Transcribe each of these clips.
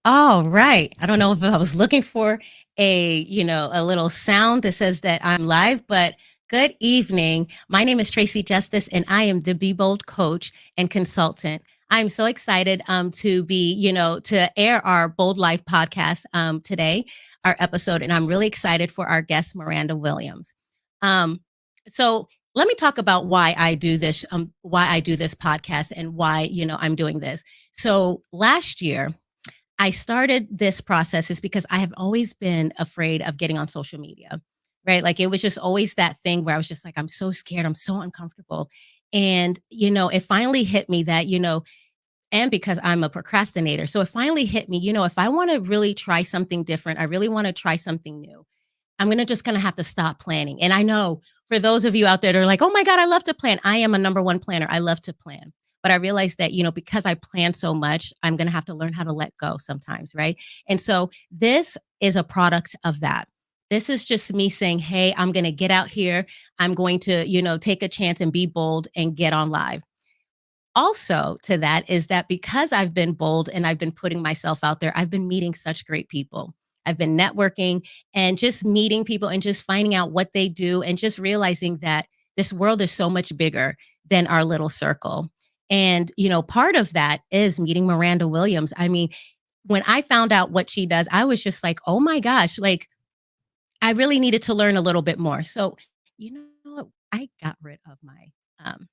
All right. I don't know if I was looking for a little sound that says that I'm live, but good evening. My name is Tracy Justice, and I am the Be Bold coach and consultant. I'm so excited to air our Bold Life podcast today, our episode, and I'm really excited for our guest, Miranda Williams. Um, so let me talk about why I do this podcast and why, I'm doing this. So last year, I started this process is because I have always been afraid of getting on social media, right? Like it was just always that thing where I was just like, I'm so scared, I'm so uncomfortable. And, it finally hit me that, and because I'm a procrastinator. So it finally hit me, if I want to really try something different, I really want to try something new. I'm gonna just gonna have to stop planning. And I know for those of you out there that are like, oh my God, I love to plan. I am a number one planner. I love to plan. But I realized that, because I plan so much, I'm gonna have to learn how to let go sometimes, right? And so this is a product of that. This is just me saying, hey, I'm gonna get out here. I'm going to, take a chance and be bold and get on live. Also, to that is that because I've been bold and I've been putting myself out there, I've been meeting such great people. I've been networking and just meeting people and just finding out what they do and just realizing that this world is so much bigger than our little circle. And, part of that is meeting Miranda Williams. I mean, when I found out what she does, I was just like, oh my gosh, like I really needed to learn a little bit more. So, you know what? I got rid of my um,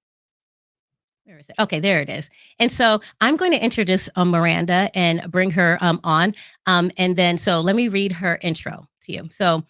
where is it? Okay, there it is. And so I'm going to introduce Miranda and bring her on. And then, so let me read her intro to you. So,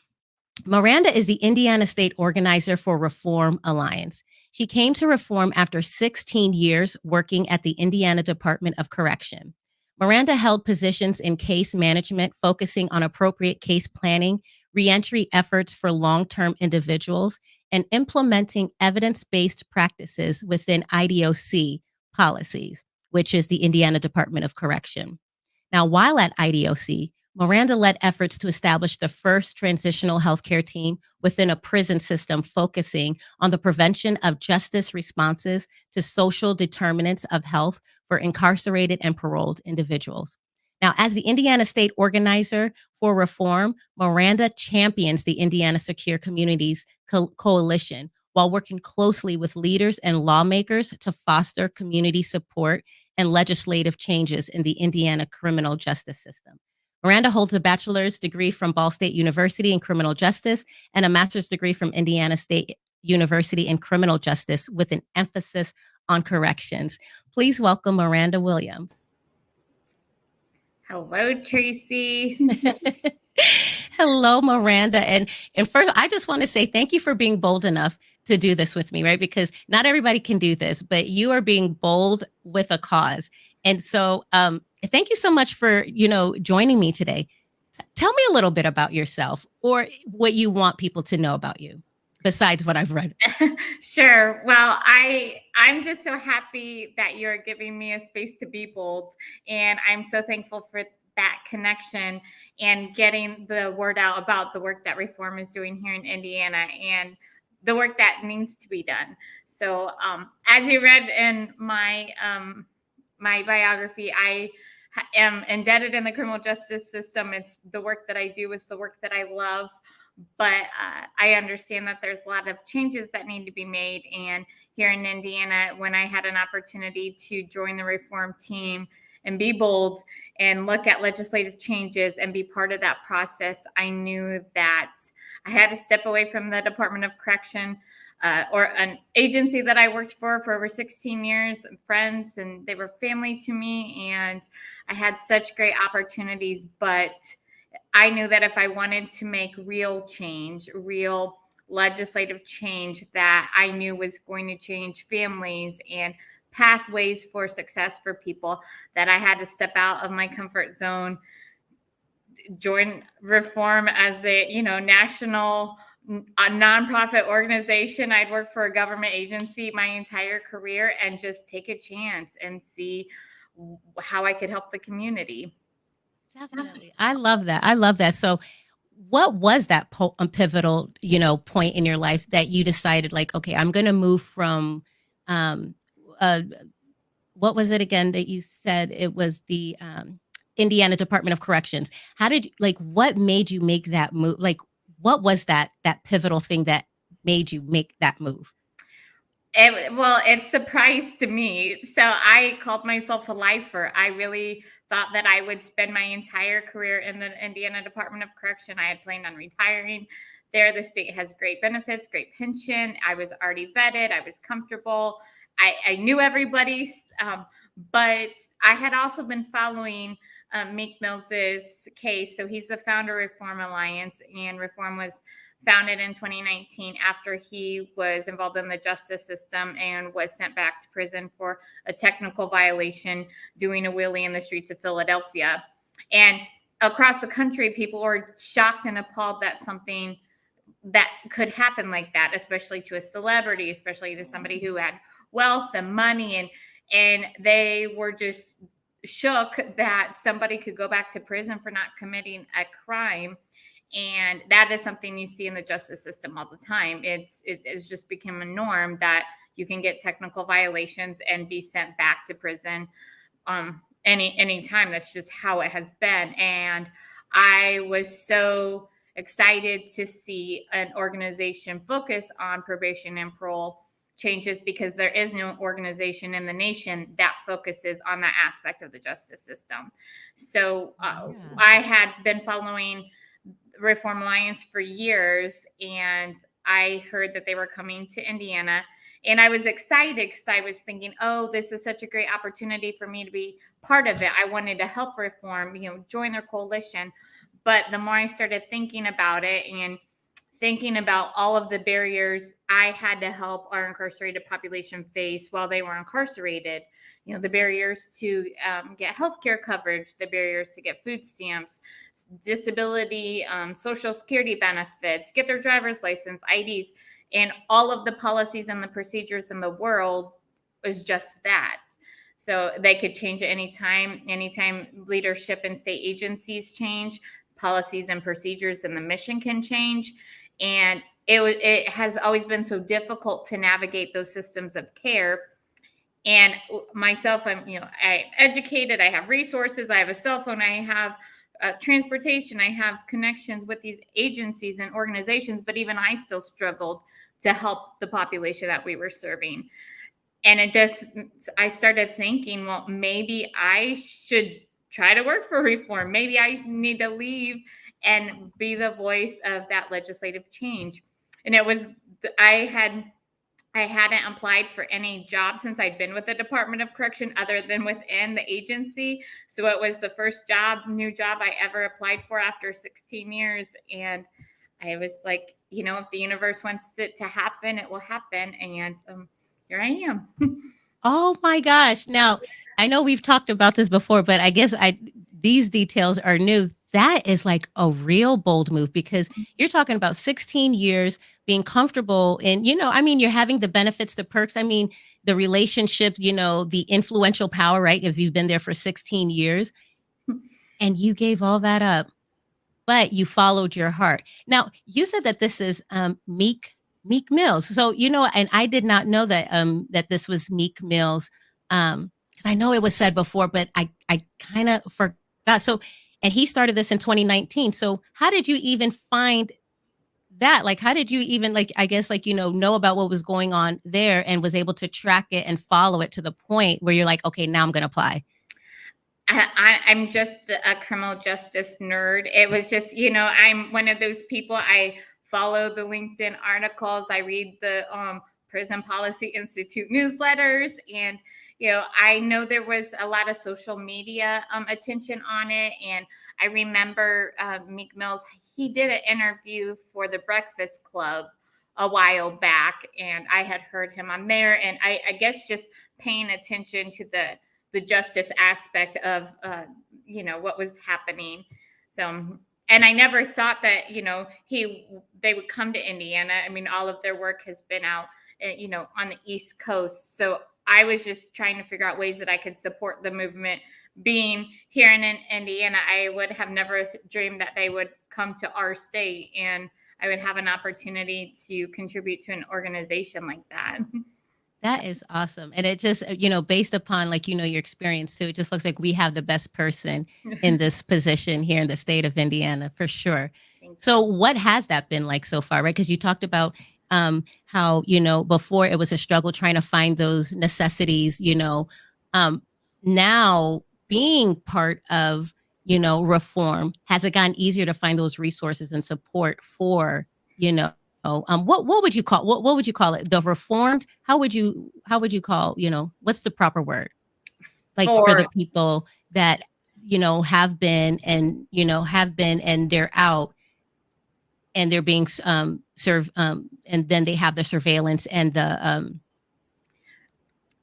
Miranda is the Indiana State Organizer for Reform Alliance. She came to Reform after 16 years working at the Indiana Department of Correction. Miranda held positions in case management, focusing on appropriate case planning, reentry efforts for long term individuals, and implementing evidence based practices within IDOC policies, which is the Indiana Department of Correction. Now, while at IDOC, Miranda led efforts to establish the first transitional healthcare team within a prison system focusing on the prevention of justice responses to social determinants of health for incarcerated and paroled individuals. Now, as the Indiana State Organizer for Reform, Miranda champions the Indiana Secure Communities Coalition while working closely with leaders and lawmakers to foster community support and legislative changes in the Indiana criminal justice system. Miranda holds a bachelor's degree from Ball State University in criminal justice and a master's degree from Indiana State University in criminal justice with an emphasis on corrections. Please welcome Miranda Williams. Hello, Tracy. Hello, Miranda. And first, I just want to say thank you for being bold enough to do this with me, right? Because not everybody can do this, but you are being bold with a cause. And so, thank you so much for joining me today. Tell me a little bit about yourself or what you want people to know about you, besides what I've read. Sure. Well, I'm just so happy that you're giving me a space to be bold, and I'm so thankful for that connection and getting the word out about the work that Reform is doing here in Indiana and the work that needs to be done. So, as you read in my biography, I am indebted in the criminal justice system. It's the work that I do. It's the work that I love. But I understand that there's a lot of changes that need to be made. And here in Indiana, when I had an opportunity to join the reform team and be bold and look at legislative changes and be part of that process, I knew that I had to step away from the Department of Correction, or an agency that I worked for over 16 years, friends, and they were family to me. And I had such great opportunities, but I knew that if I wanted to make real change, real legislative change that I knew was going to change families and pathways for success for people, that I had to step out of my comfort zone, join Reform as a national a nonprofit organization. I'd worked for a government agency my entire career and just take a chance and see how I could help the community. Definitely. I love that. I love that. So, what was that pivotal, point in your life that you decided, like, okay, I'm going to move from, um, uh, what was it again that you said? It was the Indiana Department of Corrections. How did like what made you make that move? Like what was that pivotal thing that made you make that move? Well, it surprised me. So I called myself a lifer. I really thought that I would spend my entire career in the Indiana Department of Correction. I had planned on retiring there. The state has great benefits, great pension. I was already vetted. I was comfortable. I knew everybody, but I had also been following Meek Mills's case. So he's the founder of Reform Alliance, and Reform was founded in 2019 after he was involved in the justice system and was sent back to prison for a technical violation, doing a wheelie in the streets of Philadelphia. And across the country, people were shocked and appalled that something that could happen like that, especially to a celebrity, especially to somebody who had wealth and money, and they were just shook that somebody could go back to prison for not committing a crime. And that is something you see in the justice system all the time. It's just become a norm that you can get technical violations and be sent back to prison any time. That's just how it has been. And I was so excited to see an organization focus on probation and parole changes, because there is no organization in the nation that focuses on that aspect of the justice system. So Yeah. I had been following Reform Alliance for years, and I heard that they were coming to Indiana. And I was excited because I was thinking, oh, this is such a great opportunity for me to be part of it. I wanted to help Reform, join their coalition. But the more I started thinking about it and thinking about all of the barriers I had to help our incarcerated population face while they were incarcerated, the barriers to get healthcare coverage, the barriers to get food stamps, disability, social security benefits, get their driver's license, IDs, and all of the policies and the procedures in the world was just that. So they could change at any time. Anytime leadership in state agencies change, policies and procedures and the mission can change. And it has always been so difficult to navigate those systems of care. And myself, I'm educated, I have resources, I have a cell phone, I have transportation, I have connections with these agencies and organizations, but even I still struggled to help the population that we were serving. And I started thinking, well, maybe I should try to work for Reform. Maybe I need to leave and be the voice of that legislative change. And I had I hadn't applied for any job since I'd been with the Department of Correction other than within the agency. So it was the first new job I ever applied for after 16 years. And I was like, if the universe wants it to happen, it will happen. And here I am. Oh my gosh. Now, I know we've talked about this before, but I guess these details are new. That is like a real bold move because you're talking about 16 years being comfortable and I mean you're having the benefits, the perks, I mean the relationship, the influential power, right? If you've been there for 16 years and you gave all that up but you followed your heart. Now, you said that this is Meek Mills. So, and I did not know that that this was Meek Mills. Because I know it was said before, but I kind of forgot. So, and he started this in 2019. So, how did you even find that? Like, how did you even like? I guess like know about what was going on there and was able to track it and follow it to the point where you're like, okay, now I'm going to apply. I'm just a criminal justice nerd. It was just, I'm one of those people. I follow the LinkedIn articles. I read the Prison Policy Institute newsletters. And, I know there was a lot of social media attention on it. And I remember Meek Mills, he did an interview for the Breakfast Club a while back. And I had heard him on there. And I guess just paying attention to the justice aspect of what was happening. So, and I never thought that they would come to Indiana. I mean, all of their work has been out on the East Coast. So I was just trying to figure out ways that I could support the movement. Being here in Indiana, I would have never dreamed that they would come to our state and I would have an opportunity to contribute to an organization like that. That is awesome. And it just, based upon like, your experience too, it just looks like we have the best person in this position here in the state of Indiana for sure. Thank So what has that been like so far, right? Because you talked about how, before it was a struggle trying to find those necessities, um, now being part of, reform, has it gotten easier to find those resources and support for, what would you call what would you call it? The reformed? How would you call, what's the proper word? Like for for the people that, have been and they're out and they're being served and then they have the surveillance and the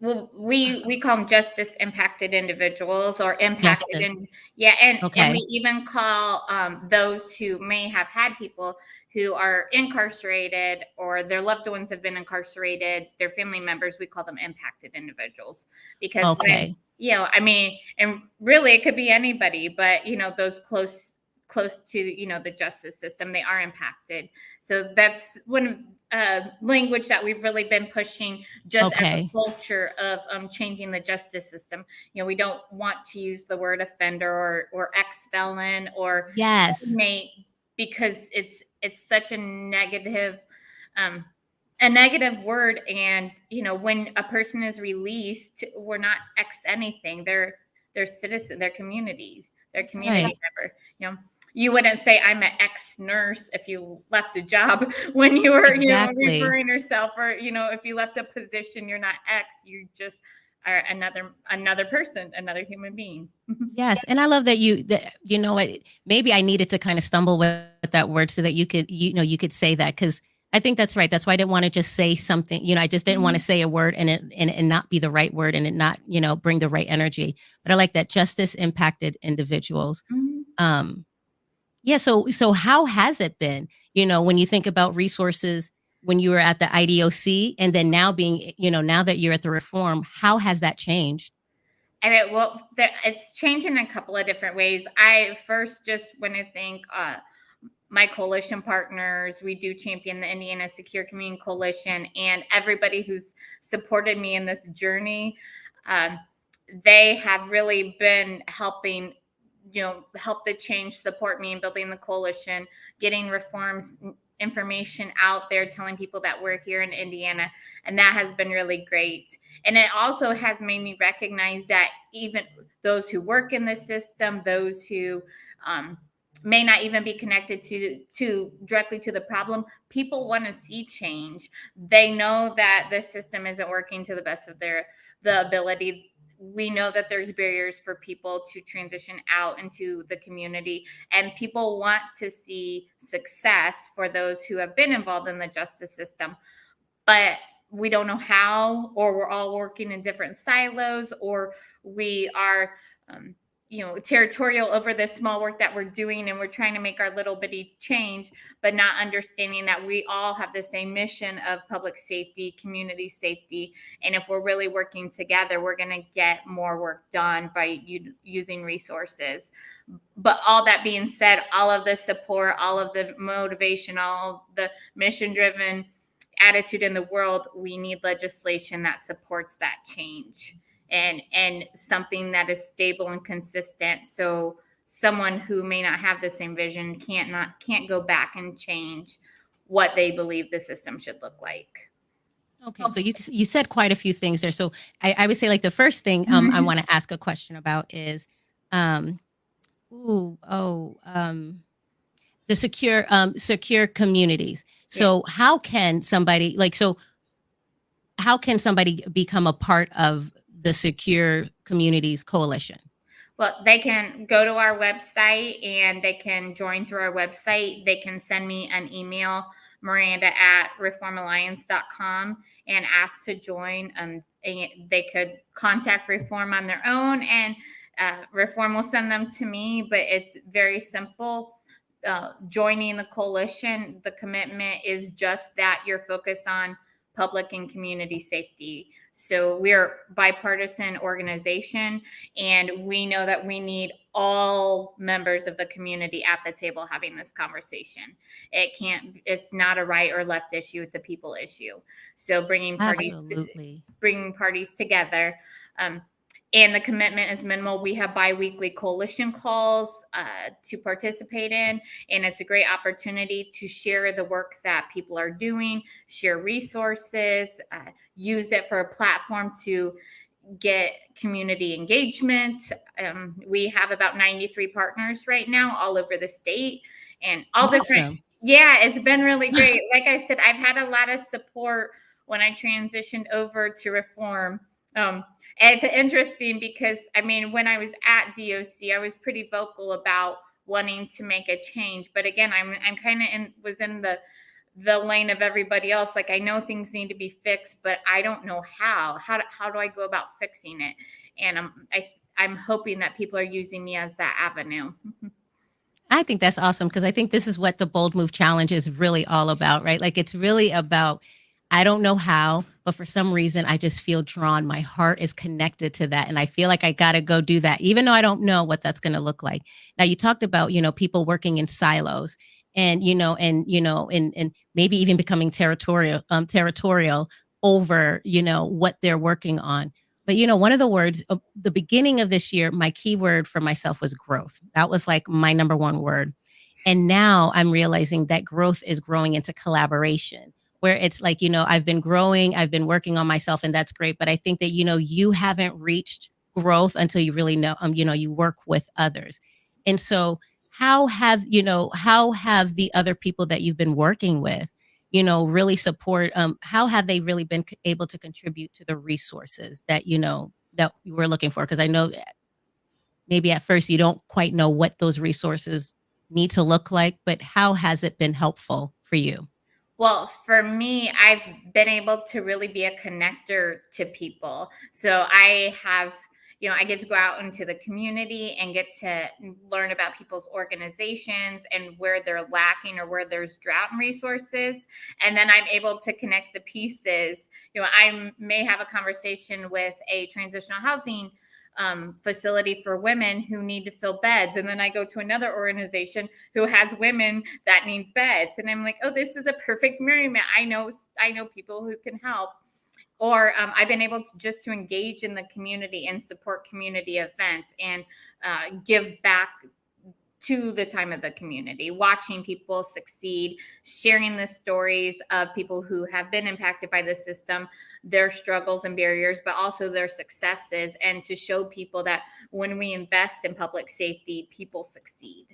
well, we call them justice impacted individuals or impacted, justice. and yeah, and we Okay. even call those who may have had people who are incarcerated or their loved ones have been incarcerated, their family members, we call them impacted individuals because when Okay. I mean, and really it could be anybody, but those close to the justice system, they are impacted. So that's one language that we've really been pushing just as a Okay. culture of changing the justice system. We don't want to use the word offender or ex-felon or Yes. inmate because it's such um, a negative word. And when a person is released, we're not ex anything. They're citizen, they're community, they're That's community right. member. You wouldn't say I'm an ex-nurse if you left the job when you were, Exactly. referring yourself, or if you left a position, you're not ex, you just are another person, another human being. Yes, and I love that you know what, maybe I needed to kind of stumble with that word so that you could say that because I think that's right. That's why I didn't want to just say something, I just didn't want to Mhm. say a word and not be the right word and it not, bring the right energy. But I like that justice impacted individuals. Mhm. Um, yeah, so how has it been, when you think about resources when you were at the IDOC and then now being, now that you're at the reform, how has that changed? I mean, well, it's changing in a couple of different ways. I first just want to thank my coalition partners. We do champion the Indiana Secure Community Coalition, and everybody who's supported me in this journey. Um, they have really been helping, help the change, support me in building the coalition, getting reforms information out there, telling people that we're here in Indiana. And that has been really great. And it also has made me recognize that even those who work in the system, those who may not even be connected to directly to the problem, people want to see change. They know that the system isn't working to the best of the ability. We know that there's barriers for people to transition out into the community, and people want to see success for those who have been involved in the justice system, but we don't know how, or we're all working in different silos, or we are um, territorial over the small work that we're doing, and we're trying to make our little bitty change, but not understanding that we all have the same mission of public safety, community safety. And if we're really working together, we're going to get more work done by using resources. But all that being said, all of the support, all of the motivation, all the mission driven attitude in the world, we need legislation that supports that change, and something that is stable and consistent, so someone who may not have the same vision can't go back and change what they believe the system should look like. Okay, so you said quite a few things there. So I would say like the first thing I Mhm. want to ask a question about is um ooh oh the secure communities. Yeah. So how can somebody become a part of the Secure Communities Coalition? Well, they can go to our website and they can join through our website. They can send me an email, Miranda@reformalliance.com, and ask to join. And they could contact Reform on their own, and Reform will send them to me. But it's very simple. Joining the coalition, the commitment is just that you're focused on public and community safety. So we're a bipartisan organization, and we know that we need all members of the community at the table having this conversation. It's not a right or left issue, it's a people issue. So Absolutely. bringing parties together. Um, and the commitment is minimal. We have biweekly coalition calls to participate in, and it's a great opportunity to share the work that people are doing, share resources, use it for a platform to get community engagement. We have about 93 partners right now all over the state, and all different. Awesome. Yeah, it's been really great. Like I said, I've had a lot of support when I transitioned over to reform. And it's interesting because, I mean, when I was at DOC, I was pretty vocal about wanting to make a change. But again, I'm kind of was in the lane of everybody else. Like, I know things need to be fixed, but I don't know how. How do I go about fixing it? And I'm hoping that people are using me as that avenue. I think that's awesome because I think this is what the Bold Move Challenge is really all about, right? Like it's really about, I don't know how, but for some reason I just feel drawn. My heart is connected to that. And I feel like I got to go do that, even though I don't know what that's going to look like. Now, you talked about, people working in silos and, and maybe even becoming territorial over, what they're working on. But one of the words, the beginning of this year, my keyword for myself was growth. That was like my number one word. And now I'm realizing that growth is growing into collaboration, where it's like, I've been growing, I've been working on myself, and that's great. But I think that, you haven't reached growth until you really know, you work with others. And so how have the other people that you've been working with, really support, how have they really been able to contribute to the resources that, that you were looking for? Because I know maybe at first you don't quite know what those resources need to look like, but how has it been helpful for you? Well, for me, I've been able to really be a connector to people. So I get to go out into the community and get to learn about people's organizations and where they're lacking or where there's drought in resources. And then I'm able to connect the pieces. I may have a conversation with a transitional housing facility for women who need to fill beds. And then I go to another organization who has women that need beds. And I'm like, oh, this is a perfect marriage. I know people who can help. Or I've been able to engage in the community and support community events and give back to the time of the community, watching people succeed, sharing the stories of people who have been impacted by the system, their struggles and barriers, but also their successes, and to show people that when we invest in public safety, people succeed.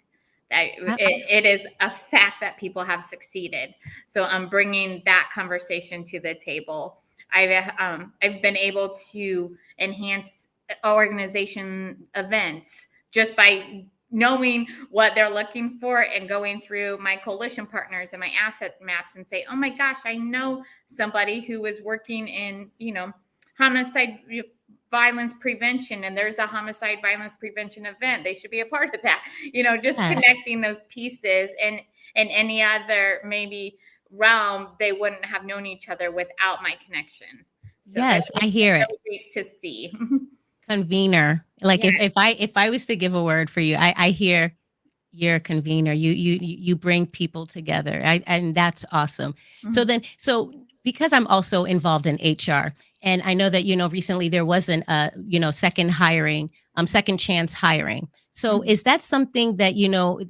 It is a fact that people have succeeded. So I'm bringing that conversation to the table. I've been able to enhance organization events just by knowing what they're looking for and going through my coalition partners and my asset maps and say, oh my gosh, I know somebody who is working in, homicide violence prevention, and there's a homicide violence prevention event. They should be a part of that, just Yes. connecting those pieces. And in any other maybe realm, they wouldn't have known each other without my connection. So Yes, I it's hear it. really great to see. Convener. Like Yeah. if I was to give a word for you, I hear you're a convener. You bring people together. And that's awesome. So Mhm. then so because I'm also involved in HR, and I know that recently there wasn't a second chance hiring. So Mhm. is that something that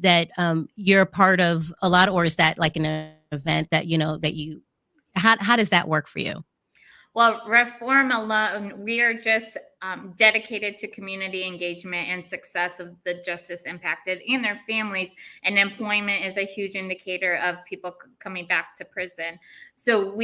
that you're a part of a lot, or is that like an event that that you how does that work for you? Well, Reform alone, we are just dedicated to community engagement and success of the justice impacted and their families. And employment is a huge indicator of people coming back to prison. So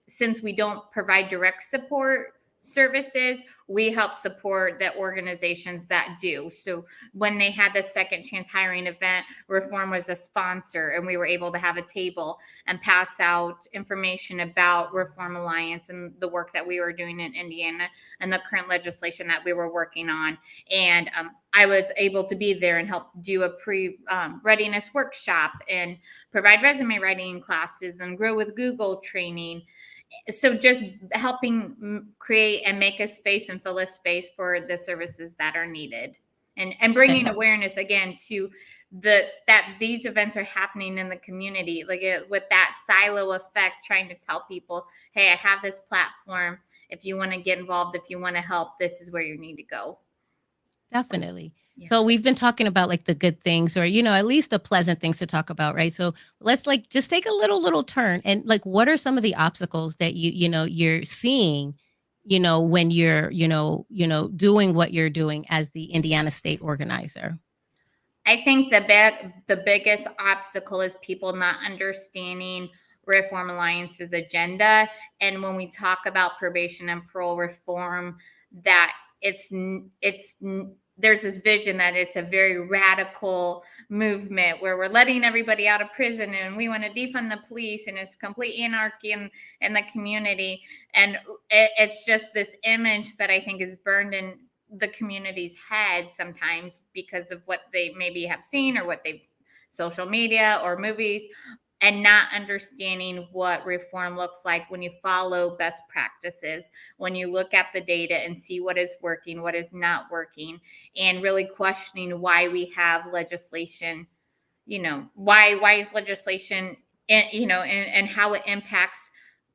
since we don't provide direct support services, we help support the organizations that do. So when they had the second chance hiring event, Reform was a sponsor, and we were able to have a table and pass out information about Reform Alliance and the work that we were doing in Indiana and the current legislation that we were working on. And I was able to be there and help do a pre-readiness workshop and provide resume writing classes and Grow with Google training. So just helping create and make a space and fill a space for the services that are needed, and bringing awareness again to that these events are happening in the community, like with that silo effect, trying to tell people, hey, I have this platform. If you want to get involved, if you want to help, this is where you need to go. Definitely. Yeah. So we've been talking about like the good things or, at least the pleasant things to talk about, right? So let's like just take a little turn and like what are some of the obstacles that you're seeing, when you're, doing what you're doing as the Indiana State organizer? I think the biggest obstacle is people not understanding Reform Alliance's agenda. And when we talk about probation and parole reform, that there's this vision that it's a very radical movement where we're letting everybody out of prison and we want to defund the police and it's complete anarchy in the community. And it's just this image that I think is burned in the community's head sometimes because of what they maybe have seen or what they've social media or movies, and not understanding what reform looks like when you follow best practices, when you look at the data and see what is working, what is not working, and really questioning why we have legislation. Why is legislation, and how it impacts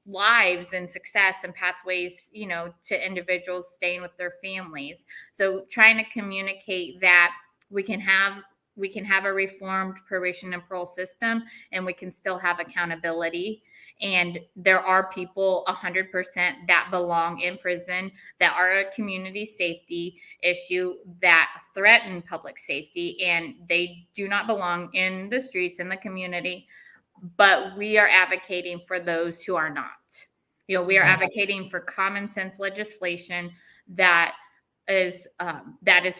lives and success and pathways, to individuals staying with their families. So trying to communicate that we can have a reformed probation and parole system, and we can still have accountability. And there are people 100% that belong in prison, that are a community safety issue, that threaten public safety, and they do not belong in the streets, in the community. But we are advocating for those who are not. We are Yes. advocating for common sense legislation that is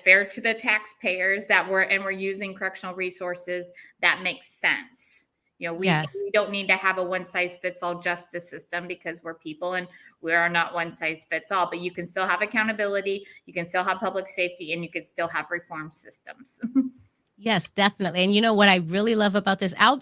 fair to the taxpayers, we're using correctional resources that makes sense. Yes. We don't need to have a one size fits all justice system, because we're people and we are not one size fits all. But you can still have accountability, you can still have public safety, and you can still have reform systems. Yes, definitely. And you know what I really love about this? I'll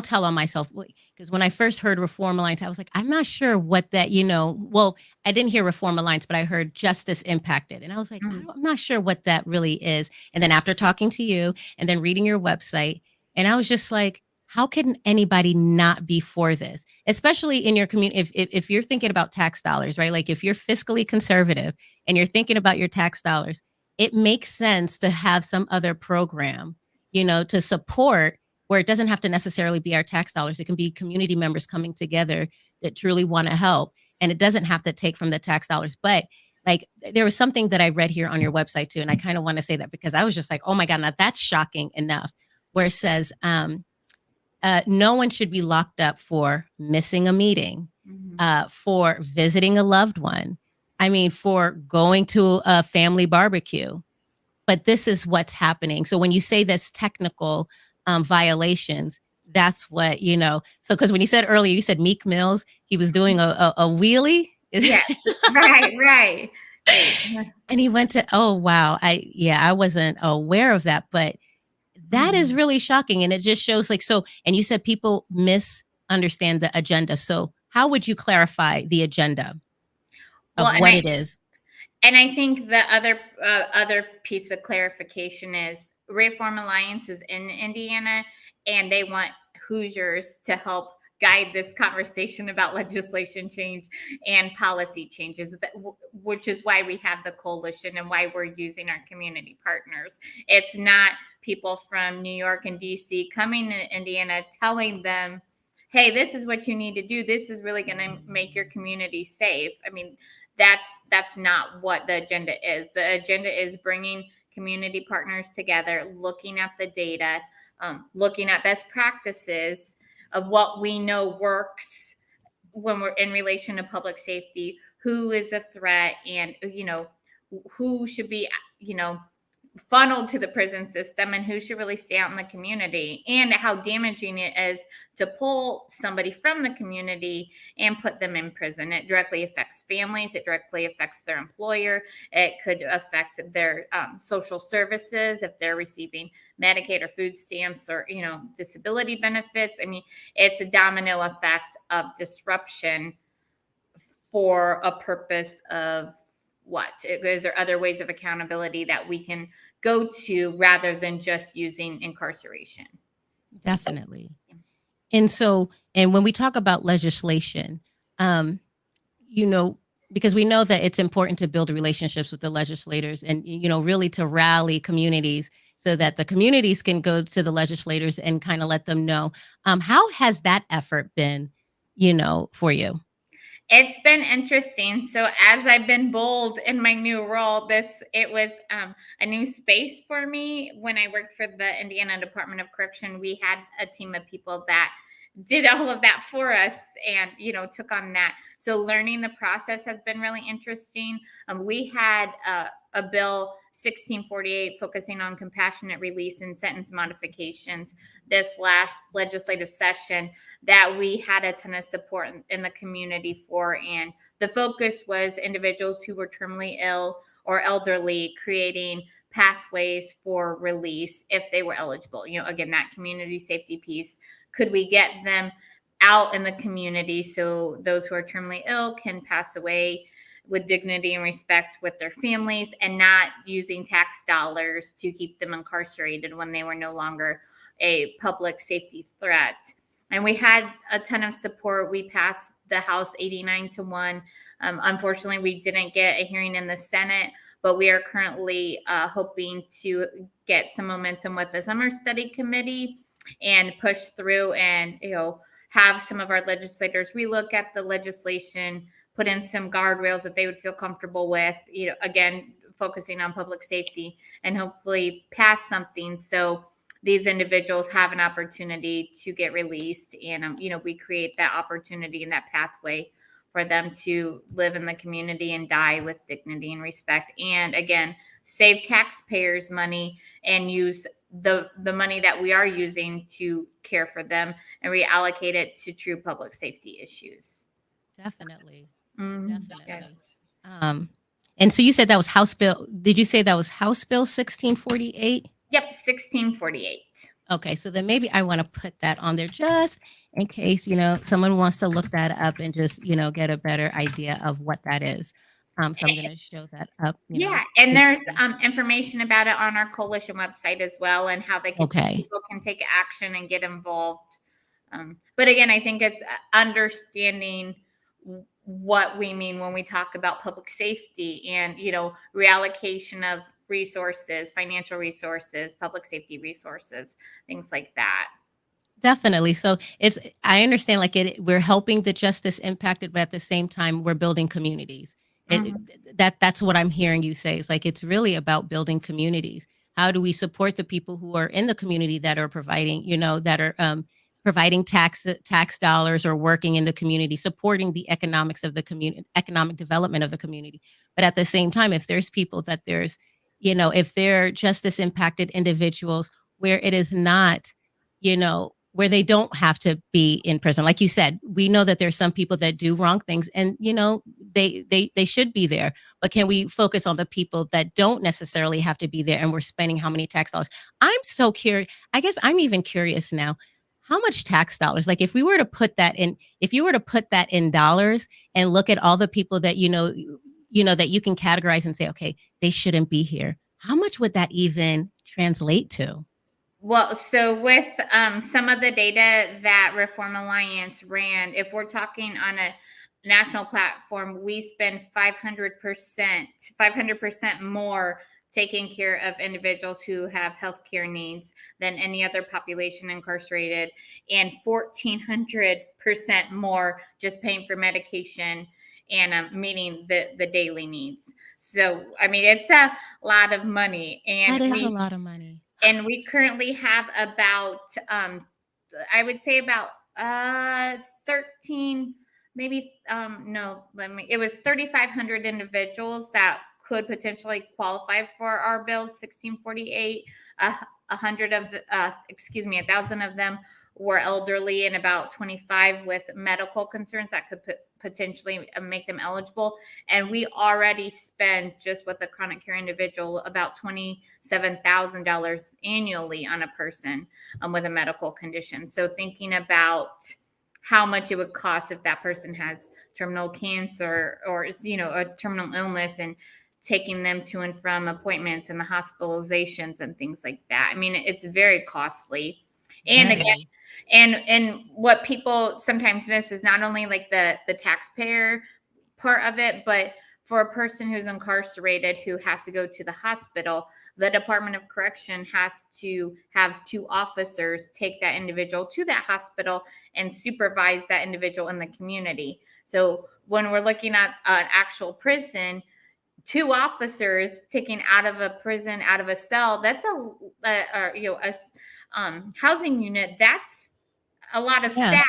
tell on myself because when I first heard Reform Alliance, I was like, I'm not sure what that, well, I didn't hear Reform Alliance, but I heard Justice Impacted. And I was like, Mm. I'm not sure what that really is. And then after talking to you and then reading your website, and I was just like, how can anybody not be for this? Especially in your community, if you're thinking about tax dollars, right? Like if you're fiscally conservative and you're thinking about your tax dollars, it makes sense to have some other program, to support where it doesn't have to necessarily be our tax dollars. It can be community members coming together that truly want to help. And it doesn't have to take from the tax dollars. But like there was something that I read here on your website too. And I kind of want to say that because I was just like, oh my God, now that's shocking enough. Where it says, no one should be locked up for missing a meeting, for visiting a loved one. I mean, for going to a family barbecue. But this is what's happening. So when you say this technical violations, that's what, So because when you said earlier, you said Meek Mills, he was doing a wheelie. Yes, right. And he went to, oh, wow. I wasn't aware of that, but that is really shocking. And it just shows like, so, and you said people misunderstand the agenda. So how would you clarify the agenda Well, of what it is? and I think the other piece of clarification is Reform Alliance is in Indiana, and they want Hoosiers to help guide this conversation about legislation change and policy changes, which is why we have the coalition and why we're using our community partners. It's not people from New York and DC coming to Indiana telling them, hey, this is what you need to do. This is really going to make your community safe. I mean, that's not what the agenda is. The agenda is bringing community partners together, looking at the data, looking at best practices of what we know works when we're in relation to public safety, who is a threat, and who should be funneled to the prison system and who should really stay out in the community, and how damaging it is to pull somebody from the community and put them in prison. It directly affects families. It directly affects their employer. It could affect their social services if they're receiving Medicaid or food stamps or, disability benefits. I mean, it's a domino effect of disruption for a purpose of what? Is there other ways of accountability that we can go to rather than just using incarceration? Definitely. And so, and when we talk about legislation, um, you know, because we know that it's important to build relationships with the legislators and, really to rally communities so that the communities can go to the legislators and kind of let them know. How has that effort been, for you? It's been interesting. So as I've been bold in my new role, it was a new space for me. When I worked for the Indiana Department of Correction, we had a team of people that did all of that for us and took on that. So learning the process has been really interesting. We had a bill 1648 focusing on compassionate release and sentence modifications this last legislative session that we had a ton of support in the community for. And the focus was individuals who were terminally ill or elderly, creating pathways for release if they were eligible. Again, that community safety piece. Could we get them out in the community so those who are terminally ill can pass away with dignity and respect with their families, and not using tax dollars to keep them incarcerated when they were no longer a public safety threat? And we had a ton of support. We passed the House 89-1. Unfortunately, we didn't get a hearing in the Senate, but we are currently hoping to get some momentum with the Summer Study Committee and push through and, have some of our legislators relook at the legislation, put in some guardrails that they would feel comfortable with, again, focusing on public safety, and hopefully pass something so these individuals have an opportunity to get released. And, we create that opportunity and that pathway for them to live in the community and die with dignity and respect. And again, save taxpayers money and use the money that we are using to care for them and reallocate it to true public safety issues. Definitely. Yes. Definitely. And so you said that was House Bill. Did you say that was House Bill 1648? Yep, 1648. Okay, so then maybe I want to put that on there just in case, someone wants to look that up and just, get a better idea of what that is. So I'm going to show that up. Yeah, and there's information about it on our coalition website as well, and how people can take action and get involved. But again, I think it's understanding what we mean when we talk about public safety and reallocation of resources, financial resources, public safety resources, things like that. Definitely. So I understand we're helping the justice impacted, but at the same time, we're building communities. That's what I'm hearing you say. It's like, it's really about building communities. How do we support the people who are in the community that are providing, providing tax dollars or working in the community, supporting the economics of the community, economic development of the community. But at the same time, if there's people if they're justice impacted individuals where it is not, where they don't have to be in prison. Like you said, we know that there's some people that do wrong things and, they should be there. But can we focus on the people that don't necessarily have to be there and we're spending how many tax dollars? I'm so curious. I guess I'm even curious now. How much tax dollars? Like if you were to put that in dollars and look at all the people that, that you can categorize and say, okay, they shouldn't be here. How much would that even translate to? Well, so with some of the data that Reform Alliance ran, if we're talking on a national platform, we spend 500% more taking care of individuals who have healthcare needs than any other population incarcerated, and 1,400% more just paying for medication and meeting the daily needs. So, I mean, it's a lot of money. And that is a lot of money. And we currently have about, I would say about 13, maybe, it was 3,500 individuals that could potentially qualify for our bill 1648. 1,000 of them were elderly, and about 25 with medical concerns that could potentially make them eligible. And we already spend, just with a chronic care individual, about $27,000 annually on a person with a medical condition. So thinking about how much it would cost if that person has terminal cancer or, a terminal illness, and taking them to and from appointments and the hospitalizations and things like that. I mean, it's very costly. And again, Very. and what people sometimes miss is not only like the taxpayer part of it, but for a person who's incarcerated who has to go to the hospital, the Department of Correction has to have 2 officers take that individual to that hospital and supervise that individual in the community. So when we're looking at an actual prison, 2 officers taking out of a prison, out of a cell, that's a housing unit. That's a lot of Yeah. staff.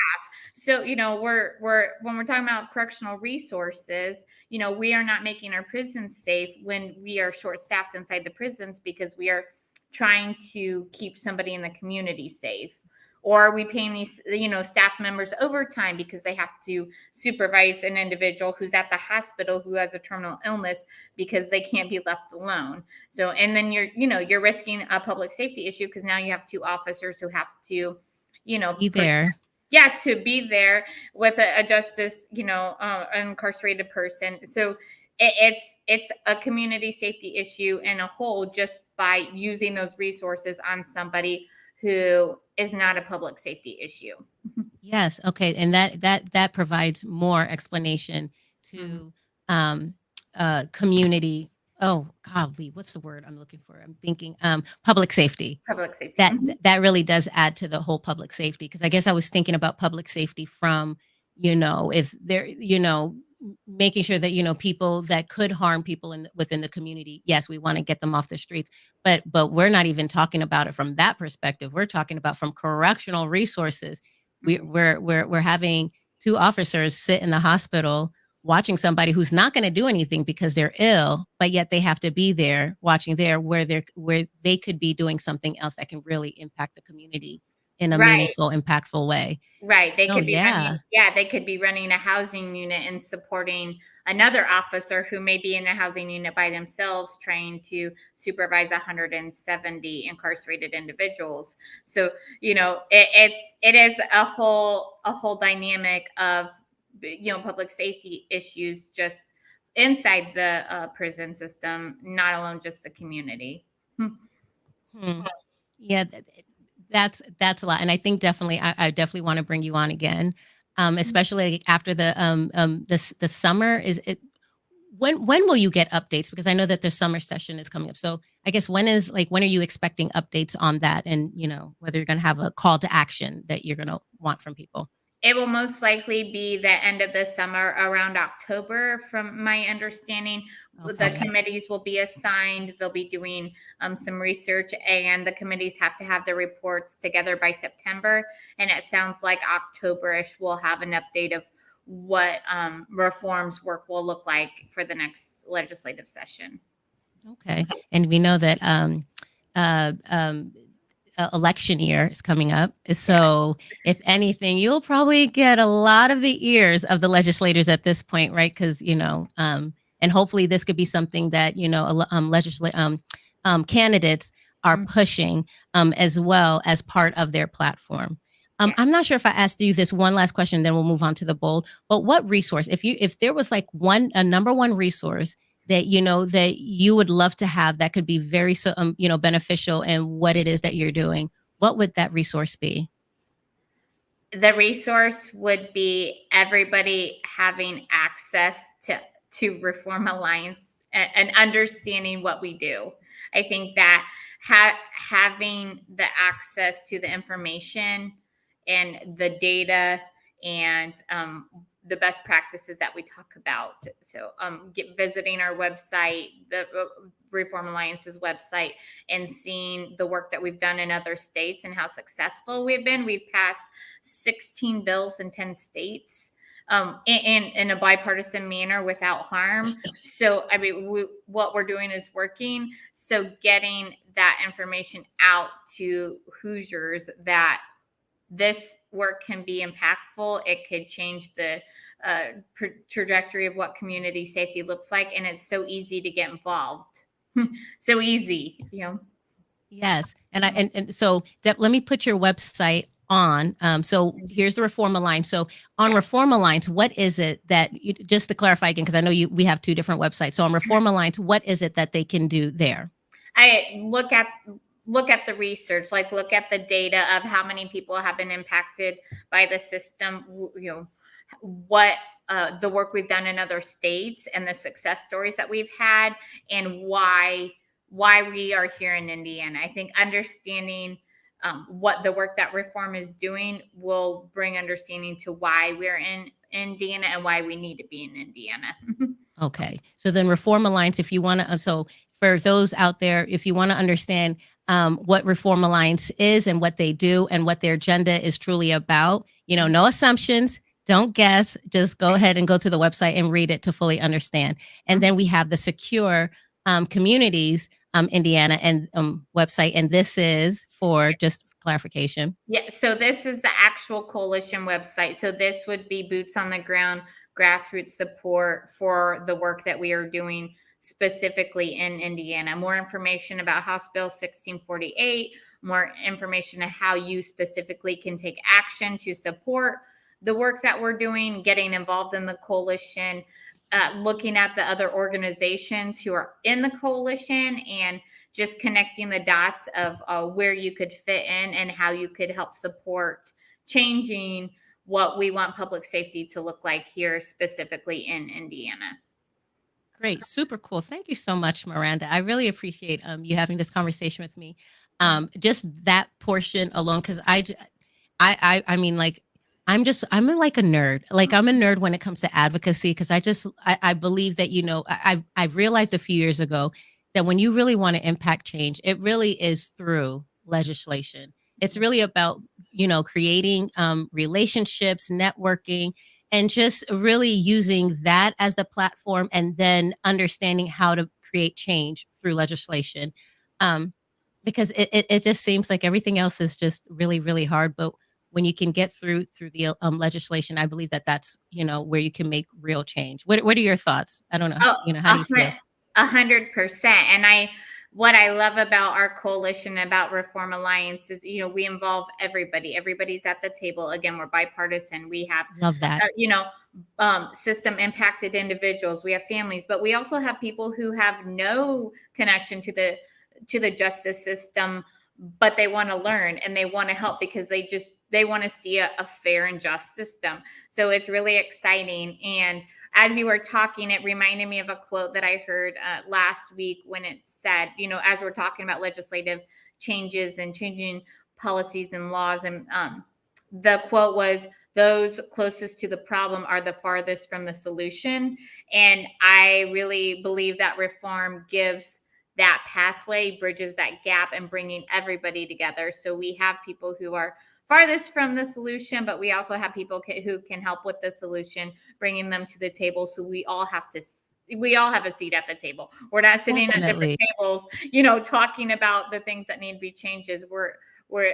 So, we're when we're talking about correctional resources, we are not making our prisons safe when we are short staffed inside the prisons because we are trying to keep somebody in the community safe. Or are we paying these, staff members overtime because they have to supervise an individual who's at the hospital who has a terminal illness because they can't be left alone. So, and then you're risking a public safety issue because now you have 2 officers who have to, Be there. to be there with a justice, an incarcerated person. So it's a community safety issue in a whole just by using those resources on somebody who is not a public safety issue. Yes. Okay. And that provides more explanation to community. Oh, golly, what's the word I'm looking for? I'm thinking public safety. Public safety. That really does add to the whole public safety, because I guess I was thinking about public safety from, if they're, making sure that, people that could harm people within the community, yes, we want to get them off the streets, but we're not even talking about it from that perspective. We're talking about from correctional resources. We're having 2 officers sit in the hospital watching somebody who's not going to do anything because they're ill, but yet they have to be there watching there where they could be doing something else that can really impact the community in a meaningful, impactful way. Right. They Oh, could be yeah. they could be running a housing unit and supporting another officer who may be in a housing unit by themselves trying to supervise 170 incarcerated individuals. So, it is a whole dynamic of, public safety issues just inside the prison system, not alone just the community. Yeah, that's a lot, and I think definitely I definitely want to bring you on again, especially after the summer. Is it when will you get updates? Because I know that the summer session is coming up. So I guess when are you expecting updates on that, and whether you're going to have a call to action that you're going to want from people? It will most likely be the end of the summer, around October, from my understanding. The committees will be assigned. They'll be doing some research, and the committees have to have their reports together by September. And it sounds like October-ish we'll have an update of what reforms work will look like for the next legislative session. Okay. And we know that election year is coming up. So if anything, you'll probably get a lot of the ears of the legislators at this point, right? Because, and hopefully this could be something that, candidates are pushing as well as part of their platform. I'm not sure if I asked you this one last question, then we'll move on to the bold, but what resource, if there was like a number one resource that that you would love to have that could be very beneficial in what it is that you're doing, what would that resource be? The resource would be everybody having access to Reform Alliance and understanding what we do. I think that having the access to the information and the data and the best practices that we talk about. So visiting our website, the Reform Alliance's website, and seeing the work that we've done in other states and how successful we've been. We've passed 16 bills in 10 states in a bipartisan manner without harm. So, I mean, what we're doing is working. So getting that information out to Hoosiers that this work can be impactful. It could change the trajectory of what community safety looks like. And it's so easy to get involved. So easy, Yes. And so Deb, let me put your website on. So here's the Reform Alliance. So on Yeah. Reform Alliance, what is it that just to clarify again, because I know we have two different websites. So on Reform Alliance, what is it that they can do there? I look at the research, like look at the data of how many people have been impacted by the system, you know, what the work we've done in other states and the success stories that we've had, and why we are here in Indiana. I think understanding what the work that Reform is doing will bring understanding to why we're in Indiana and why we need to be in Indiana. Okay. So then Reform Alliance, if you want to, so for those out there, if you want to understand what Reform Alliance is and what they do and what their agenda is truly about, no assumptions, don't guess, just go ahead and go to the website and read it to fully understand. And then we have the Secure Communities Indiana and website. And this is for just clarification. Yeah, so this is the actual coalition website. So this would be boots on the ground, grassroots support for the work that we are doing specifically in Indiana. More information about House Bill 1648, more information on how you specifically can take action to support the work that we're doing, getting involved in the coalition, looking at the other organizations who are in the coalition, and just connecting the dots of where you could fit in and how you could help support changing what we want public safety to look like here, specifically in Indiana. Great, super cool. Thank you so much, Miranda. I really appreciate you having this conversation with me. Just that portion alone, because I mean, like, I'm like a nerd. Like, I'm a nerd when it comes to advocacy because I believe that I've realized a few years ago that when you really want to impact change, it really is through legislation. It's really about creating relationships, networking, and just really using that as the platform and then understanding how to create change through legislation. Um, because it just seems like everything else is just really, really hard. But when you can get through the legislation, I believe that that's where you can make real change. What are your thoughts? I don't know. Oh, How do you feel? 100%. And what I love about our coalition, about Reform Alliance, is we involve everybody. Everybody's at the table. Again, we're bipartisan. We have, Love that. system impacted individuals. We have families, but we also have people who have no connection to the justice system, but they want to learn and they want to help because they want to see a fair and just system. So it's really exciting. And as you were talking, it reminded me of a quote that I heard last week when it said, as we're talking about legislative changes and changing policies and laws, and the quote was, "Those closest to the problem are the farthest from the solution." And I really believe that Reform gives that pathway, bridges that gap, and bringing everybody together. So we have people who are farthest from the solution, but we also have people who can help with the solution, bringing them to the table. So we all have a seat at the table. We're not sitting at different Definitely. tables, talking about the things that need to be changes. Where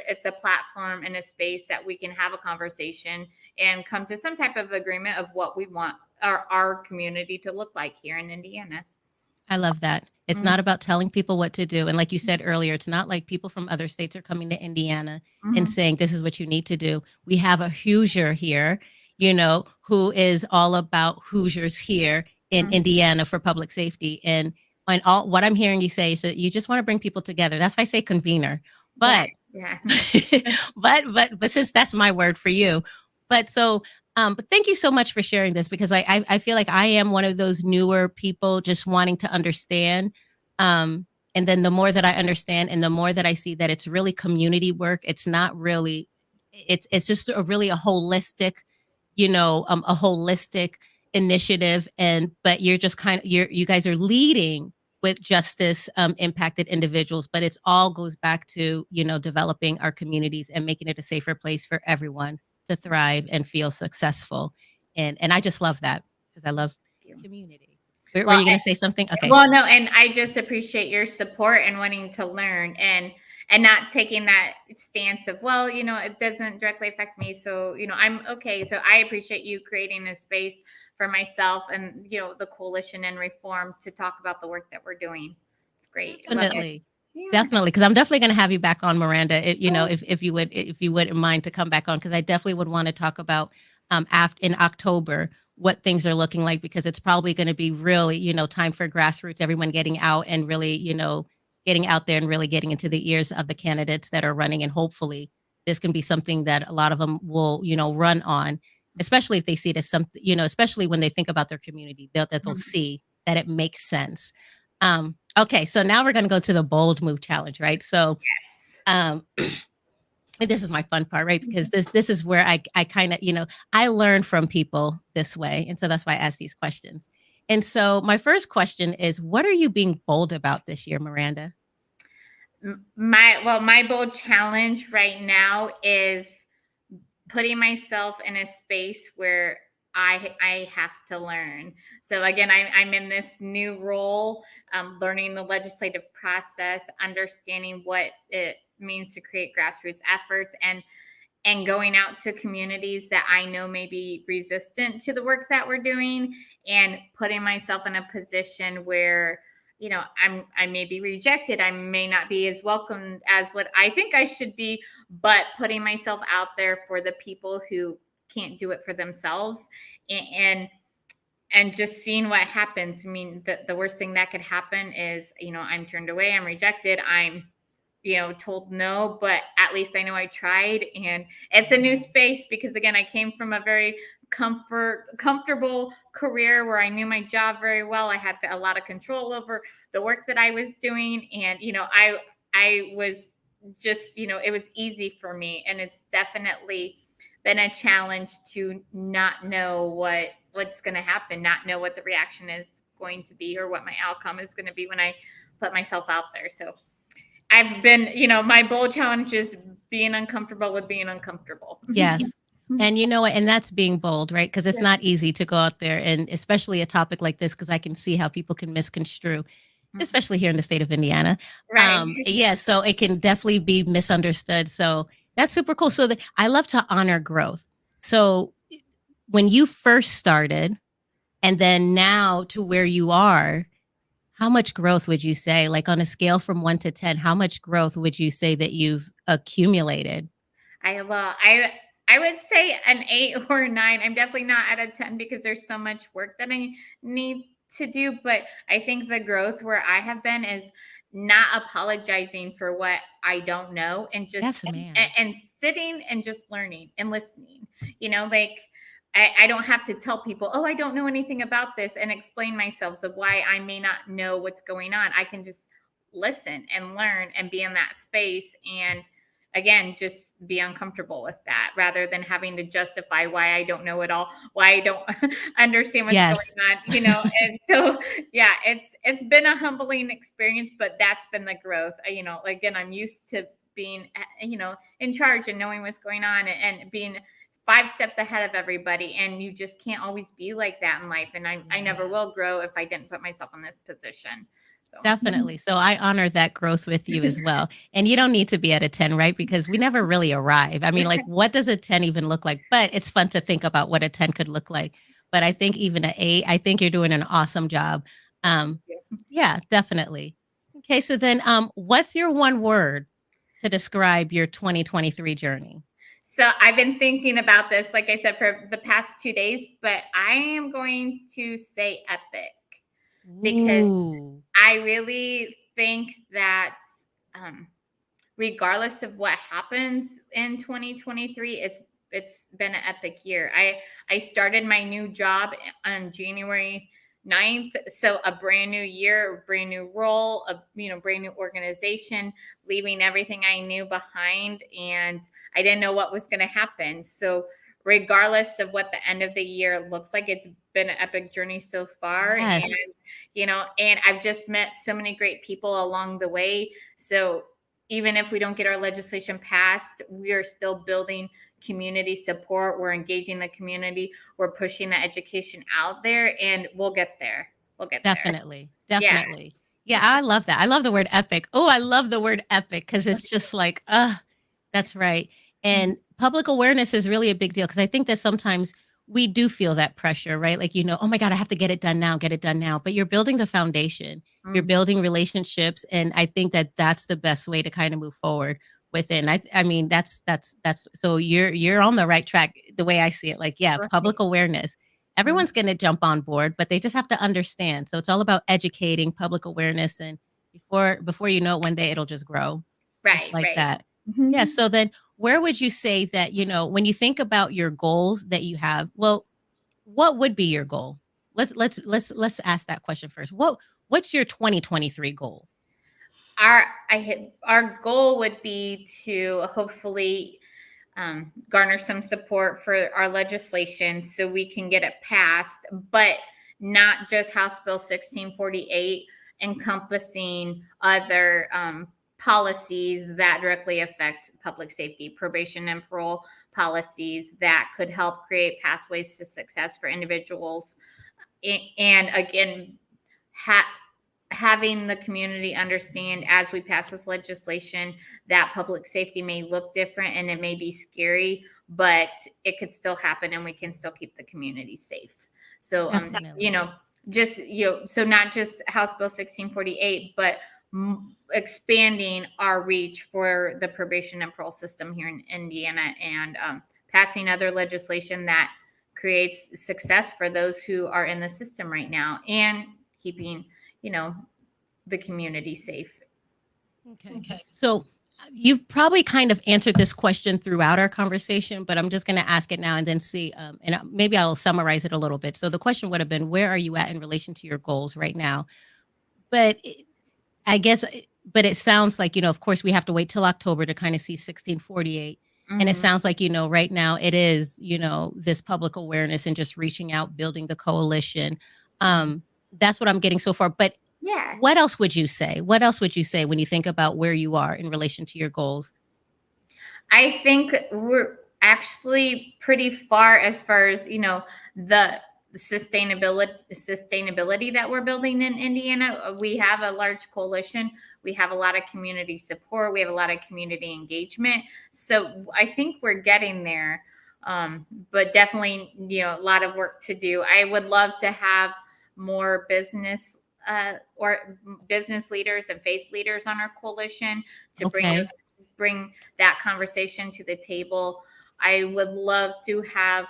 it's a platform and a space that we can have a conversation and come to some type of agreement of what we want our community to look like here in Indiana. I love that. It's not about telling people what to do. And like you said earlier, it's not like people from other states are coming to Indiana and Mm-hmm. saying, this is what you need to do. We have a Hoosier here, who is all about Hoosiers here in Mm-hmm. Indiana for public safety. And all what I'm hearing you say is that you just want to bring people together. That's why I say convener. Yeah, But yeah. but since that's my word for you, but thank you so much for sharing this because I feel like I am one of those newer people just wanting to understand. And then the more that I understand and the more that I see that it's really community work, it's not really, it's just really a holistic, a holistic initiative. And but you're just you guys are leading with justice impacted individuals, but it's all goes back to developing our communities and making it a safer place for everyone to thrive and feel successful. And I just love that because I love community. Were Well, you going to say something? Okay. Well, no, and I just appreciate your support and wanting to learn, and not taking that stance of, well, it doesn't directly affect me, so I'm okay. So I appreciate you creating a space for myself and the coalition and Reform to talk about the work that we're doing. It's great. I love it. Definitely. Yeah. Definitely, because I'm definitely going to have you back on, Miranda. Oh, If you wouldn't mind to come back on, because I definitely would want to talk about after in October what things are looking like, because it's probably going to be really time for grassroots, everyone getting out and really getting out there and really getting into the ears of the candidates that are running, and hopefully this can be something that a lot of them will run on, especially if they see it as something, especially when they think about their community, that they'll mhm. see that it makes sense. Okay, so now we're gonna go to the bold move challenge, right? So, um, and this is my fun part, right? Because this is where I kind of I learn from people this way, and so that's why I ask these questions. And so my first question is, what are you being bold about this year, Miranda? My bold challenge right now is putting myself in a space where I have to learn. So again, I'm in this new role, learning the legislative process, understanding what it means to create grassroots efforts, and going out to communities that I know may be resistant to the work that we're doing, and putting myself in a position where I may be rejected, I may not be as welcome as what I think I should be, but putting myself out there for the people who can't do it for themselves, and and just seeing what happens. I mean, the worst thing that could happen is I'm turned away, I'm rejected, I'm told no, but at least I know I tried. And it's a new space because again, I came from a very comfortable career where I knew my job very well. I had a lot of control over the work that I was doing. And, I was just, it was easy for me. And it's definitely been a challenge to not know what's going to happen, not know what the reaction is going to be or what my outcome is going to be when I put myself out there. So I've been, my bold challenge is being uncomfortable with being uncomfortable. Yes. And you know what? And that's being bold, right? Because it's Yeah. not easy to go out there, and especially a topic like this, because I can see how people can misconstrue, Mhm. especially here in the state of Indiana. Right. Yeah, so it can definitely be misunderstood. So that's super cool. So I love to honor growth. So when you first started, and then now to where you are, how much growth would you say, like on a scale from 1 to 10, how much growth would you say that you've accumulated? I would say an 8 or a 9. I'm definitely not at a 10 because there's so much work that I need to do. But I think the growth where I have been is not apologizing for what I don't know, and just Yes, ma'am. and sitting and just learning and listening. Like I don't have to tell people, oh, I don't know anything about this, and explain myself of why I may not know what's going on. I can just listen and learn and be in that space, and again, just be uncomfortable with that rather than having to justify why I don't know it all, why I don't understand what's going Yes. on. And so yeah, it's been a humbling experience, but that's been the growth. Again, I'm used to being in charge and knowing what's going on, and being 5 steps ahead of everybody, and you just can't always be like that in life, and I Yeah. never will grow if I didn't put myself in this position. So Definitely. So I honor that growth with you as well. And you don't need to be at a 10, right? Because we never really arrive. I mean, like, what does a 10 even look like? But it's fun to think about what a 10 could look like. But I think even an 8, I think you're doing an awesome job. Um, yeah, definitely. Okay. So then, what's your one word to describe your 2023 journey? So I've been thinking about this, like I said, for the past 2 days, but I am going to say epic because Ooh, I really think that um, regardless of what happens in 2023, it's been an epic year. I started my new job on January 9th, so a brand new year, a brand new role, a brand new organization, leaving everything I knew behind, and I didn't know what was going to happen. So regardless of what the end of the year looks like, it's been an epic journey so far. And yes, and I've just met so many great people along the way. So even if we don't get our legislation passed, we are still building community support. We're engaging the community. We're pushing the education out there, and we'll get there. We'll get there. definitely. Yeah. Definitely. Yeah, I love that. I love the word epic. Oh, I love the word epic because it's just like, that's right. Mhm. And public awareness is really a big deal because I think that sometimes we do feel that pressure, right? Like, oh my God, I have to get it done now, get it done now. But you're building the foundation, you're Mhm. building relationships. And I think that that's the best way to kind of move forward with it. And I mean, that's so you're on the right track the way I see it. Like, yeah, Right. public awareness. Mhm. Everyone's going to jump on board, but they just have to understand. So it's all about educating public awareness. And before you know it, one day it'll just grow just Right, like right. that. Yeah. Mhm. So then where would you say that, when you think about your goals that you have, well, what would be your goal? Let's ask that question first. What's your 2023 goal? Our goal would be to hopefully garner some support for our legislation so we can get it passed, but not just House Bill 1648, encompassing other policies that directly affect public safety, probation and parole policies that could help create pathways to success for individuals. And again, ha- having the community understand as we pass this legislation that public safety may look different and it may be scary, but it could still happen and we can still keep the community safe. So, Definitely. just, so not just House Bill 1648, but expanding our reach for the probation and parole system here in Indiana, and passing other legislation that creates success for those who are in the system right now, and keeping, you know, the community safe. Okay. So you've probably kind of answered this question throughout our conversation, but I'm just going to ask it now and then see, and maybe I'll summarize it a little bit. So the question would have been, where are you at in relation to your goals right now? But I guess, but it sounds like, of course, we have to wait till October to kind of see 1648. And it Mhm. sounds like, right now it is, this public awareness and just reaching out, building the coalition. Mhm. That's what I'm getting so far. But Yeah. what else would you say? What else would you say when you think about where you are in relation to your goals? I think we're actually pretty far as, the sustainability that we're building in Indiana. We have a large coalition. We have a lot of community support. We have a lot of community engagement. So I think we're getting there. But definitely, a lot of work to do. I would love to have more or business leaders and faith leaders on our coalition to Okay. bring that conversation to the table. I would love to have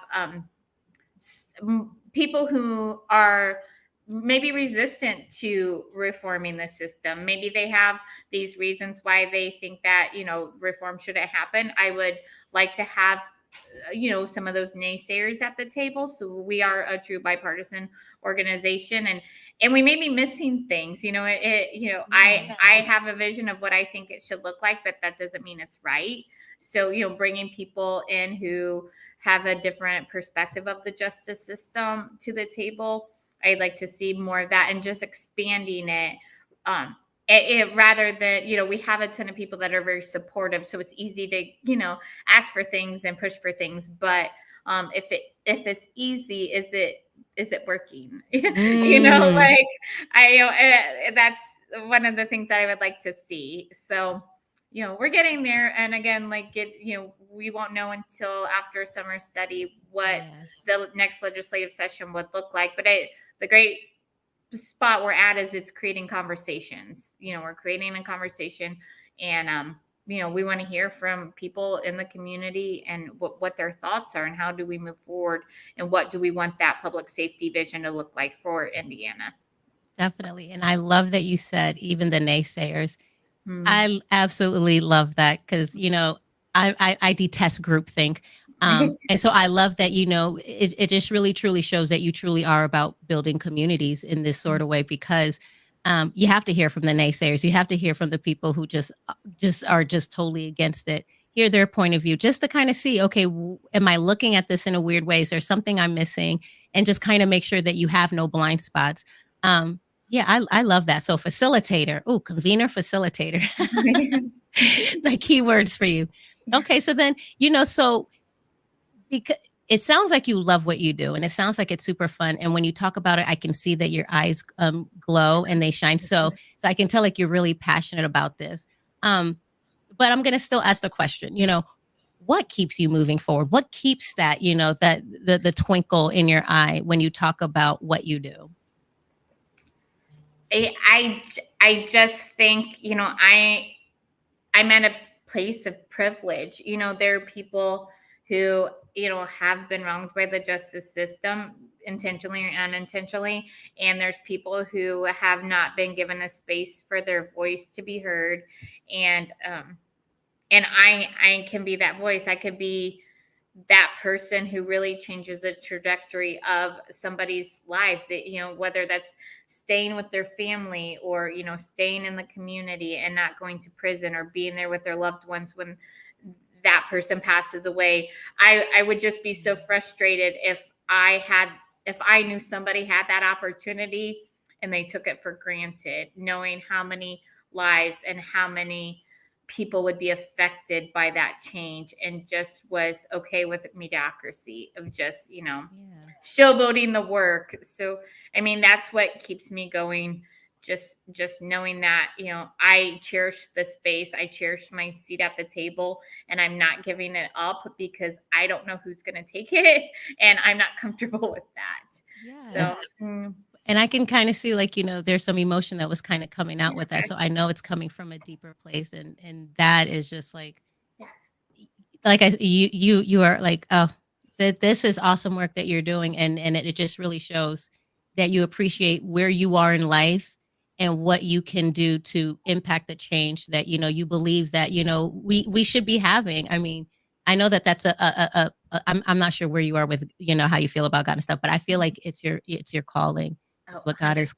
people who are maybe resistant to reforming the system. Maybe they have these reasons why they think that, reform shouldn't happen. I would like to have some of those naysayers at the table, so we are a true bipartisan organization, and we may be missing things. Yeah. I have a vision of what I think it should look like, but that doesn't mean it's right. So, bringing people in who have a different perspective of the justice system to the table, I'd like to see more of that, and just expanding it. Rather than, we have a ton of people that are very supportive, so it's easy to, ask for things and push for things. But if it's easy, is it working? Mm, Like, that's one of the things I would like to see. So, we're getting there. And again, like, we won't know until after summer study what yes. the next legislative session would look like. But the great spot we're at is it's creating conversations. We're creating a conversation, and we want to hear from people in the community and what their thoughts are, and how do we move forward, and what do we want that public safety vision to look like for Indiana. Definitely. And I love that you said even the naysayers. Hmm. Absolutely love that because I detest groupthink, and so I love that it just really truly shows that you truly are about building communities in this sort of way because you have to hear from the naysayers, you have to hear from the people who just are just totally against it. Hear their point of view, just to kind of see, okay, am I looking at this in a weird way? Is there something I'm missing? And just kind of make sure that you have no blind spots. Um, yeah, I love that. So facilitator, oh, convener, facilitator. The keywords for you. Okay, so then, so because it sounds like you love what you do and it sounds like it's super fun. And when you talk about it, I can see that your eyes glow and they shine. So I can tell like you're really passionate about this. Um, but I'm gonna still ask the question, what keeps you moving forward? What keeps that, that the twinkle in your eye when you talk about what you do? I just think, I'm at a place of privilege. There are people who, have been wronged by the justice system, intentionally or unintentionally. And there's people who have not been given a space for their voice to be heard. And I can be that voice. I could be that person who really changes the trajectory of somebody's life, that, whether that's staying with their family, or, staying in the community and not going to prison, or being there with their loved ones when that person passes away. I would just be so frustrated if I knew somebody had that opportunity and they took it for granted, knowing how many lives and how many people would be affected by that change, and just was okay with mediocrity of just, Yeah. showboating the work. So, I mean, that's what keeps me going. Just knowing that, I cherish the space, I cherish my seat at the table, and I'm not giving it up because I don't know who's going to take it, and I'm not comfortable with that. Yes. So, And I can kind of see, like, there's some emotion that was kind of coming out with that. So I know it's coming from a deeper place, and that is just yeah. like you are like, oh, that this is awesome work that you're doing, and it just really shows that you appreciate where you are in life and what you can do to impact the change that you believe that we should be having. I mean, I know that that's I'm not sure where you are with how you feel about God and stuff, but I feel like it's your calling. Oh, It's what God has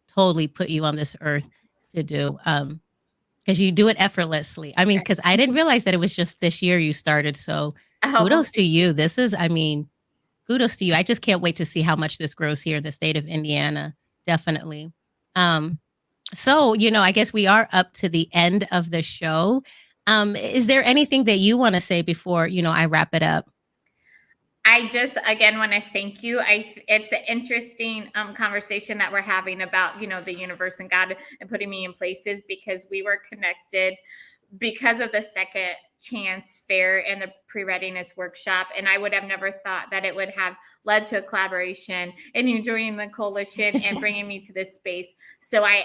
totally put you on this earth to do. 'Cause you do it effortlessly. I mean, because I didn't realize that it was just this year you started, so oh, kudos to you. Kudos to you. I just can't wait to see how much this grows here in the state of Indiana, definitely. Um, so, I guess we are up to the end of the show. Is there anything that you wanna say before, I wrap it up? I just again want to thank you. It's an interesting conversation that we're having about, the universe and God and putting me in places, because we were connected because of the second chance fair and the pre-readiness workshop, and I would have never thought that it would have led to a collaboration and you joining the coalition and bringing me to this space. So I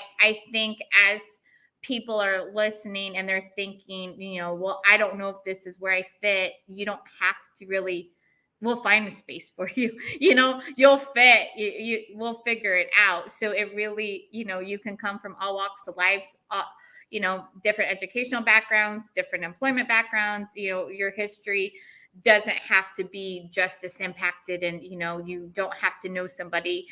think as people are listening and they're thinking, well, I don't know if this is where I fit, you don't have to really, we'll find a space for you. You'll fit, we'll figure it out. So it really, you can come from all walks of life, different educational backgrounds, different employment backgrounds. Your history doesn't have to be justice impacted, and you don't have to know somebody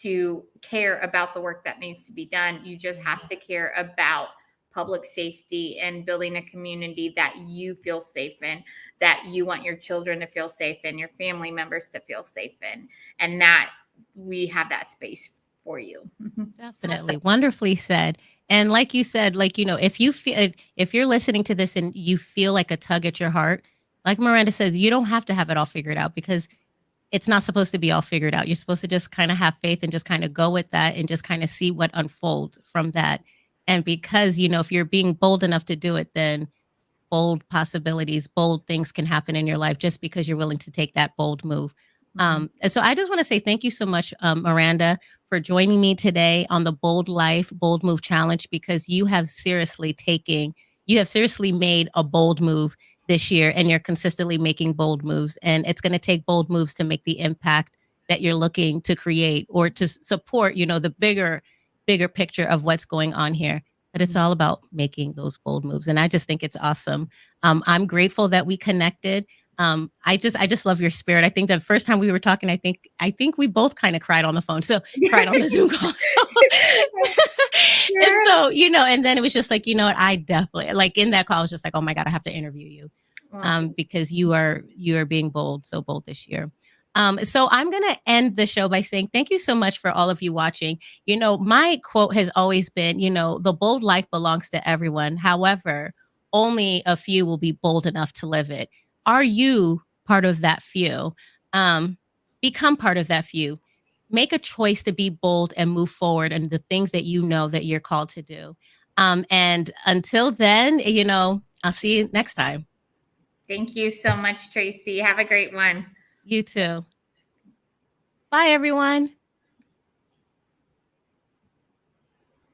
to care about the work that needs to be done. You just have to care about public safety and building a community that you feel safe in, that you want your children to feel safe in, your family members to feel safe in, and that we have that space for you. Definitely. Wonderfully said. And like you said, like, if you feel if you're listening to this and you feel like a tug at your heart, like Miranda says, you don't have to have it all figured out, because it's not supposed to be all figured out. You're supposed to just kind of have faith and just kind of go with that and just kind of see what unfolds from that. And because, if you're being bold enough to do it, then bold possibilities, bold things can happen in your life just because you're willing to take that bold move. And so I just want to say thank you so much, Miranda, for joining me today on the Bold Life, Bold Move Challenge, because you have seriously made a bold move this year, and you're consistently making bold moves. And it's going to take bold moves to make the impact that you're looking to create, or to support, the bigger picture of what's going on here. But it's all about making those bold moves. And I just think it's awesome. I'm grateful that we connected. I just love your spirit. I think the first time we were talking, I think we both kind of cried on the phone. So cried on the Zoom call. And Yeah. so, and then it was just like, what, I definitely, like, in that call, I was just like, oh my God, I have to interview you. Well, Because you are being bold, so bold this year. So I'm gonna end the show by saying thank you so much for all of you watching. My quote has always been, the bold life belongs to everyone. However, only a few will be bold enough to live it. Are you part of that few? Become part of that few. Make a choice to be bold and move forward and the things that you know that you're called to do. And until then, I'll see you next time. Thank you so much, Tracy. Have a great one. You too. Bye, everyone.